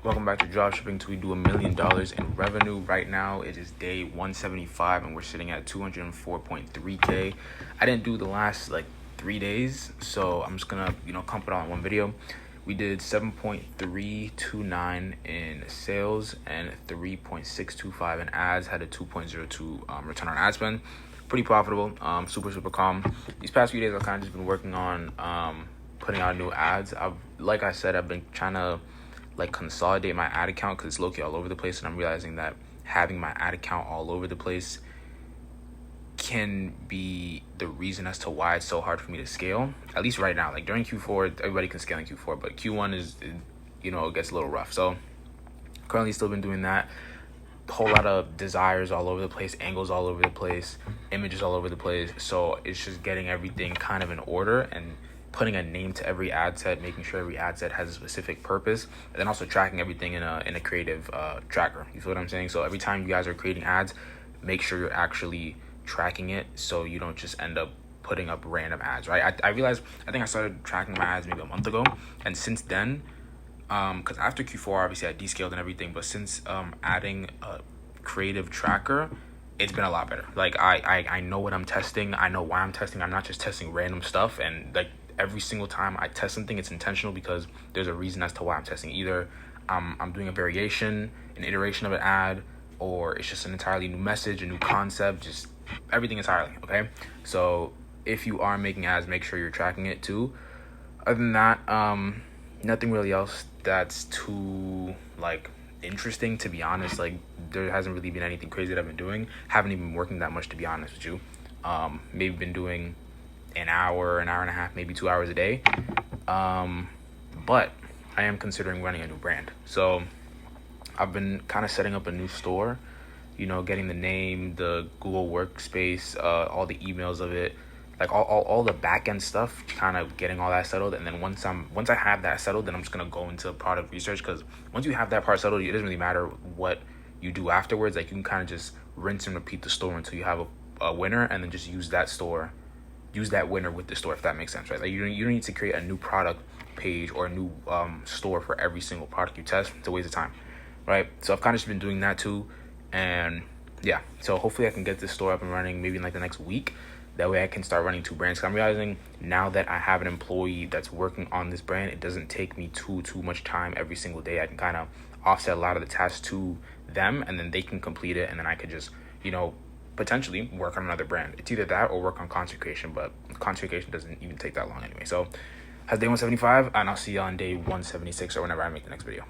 Welcome back to Dropshipping till we do $1 million in revenue. Right now it is day 175 and we're sitting at 204.3k. I didn't do the last 3 days, so I'm just gonna clump it all in one video. We did 7.329 in sales and 3.625 in ads. Had a 2.02 return on ad spend. Pretty profitable. Super calm. These past few days I've kind of just been working on putting out new ads. I've been trying to consolidate my ad account because it's low-key all over the place, and I'm realizing that having my ad account all over the place can be the reason as to why it's so hard for me to scale, at least right now. During Q4 everybody can scale in Q4, but Q1 is it gets a little rough. So currently still been doing that. A whole lot of desires all over the place, angles all over the place, images all over the place. So it's just getting everything kind of in order and putting a name to every ad set, making sure every ad set has a specific purpose, and then also tracking everything in a creative tracker. You feel what I'm saying? So every time you guys are creating ads, make sure you're actually tracking it so you don't just end up putting up random ads, right? I realized, I think I started tracking my ads maybe a month ago, and since then, because after Q4, obviously I descaled and everything, but since adding a creative tracker, it's been a lot better. I know what I'm testing. I know why I'm testing. I'm not just testing random stuff, and every single time I test something, it's intentional because there's a reason as to why I'm testing. Either I'm doing a variation, an iteration of an ad, or it's just an entirely new message, a new concept, just everything entirely, okay? So if you are making ads, make sure you're tracking it too. Other than that, nothing really else that's too interesting, to be honest. There hasn't really been anything crazy that I've been doing. Haven't even been working that much, to be honest with you. Maybe been doing an hour and a half, maybe 2 hours a day. But I am considering running a new brand. So I've been kind of setting up a new store, getting the name, the Google Workspace, all the emails of it, all the back end stuff, kind of getting all that settled. And then once I have that settled, then I'm just gonna go into product research, because once you have that part settled, it doesn't really matter what you do afterwards. You can kind of just rinse and repeat the store until you have a winner, and then just use that winner with the store, if that makes sense, right? You don't need to create a new product page or a new store for every single product you test. It's a waste of time, right? So I've kind of just been doing that too, and yeah, so hopefully I can get this store up and running maybe in the next week. That way I can start running two brands. I'm realizing now that I have an employee that's working on this brand, it doesn't take me too much time every single day. I can kind of offset a lot of the tasks to them, and then they can complete it, and then I could just potentially work on another brand. It's either that or work on content creation, but content creation doesn't even take that long anyway. So that's day 175, and I'll see you on day 176 or whenever I make the next video.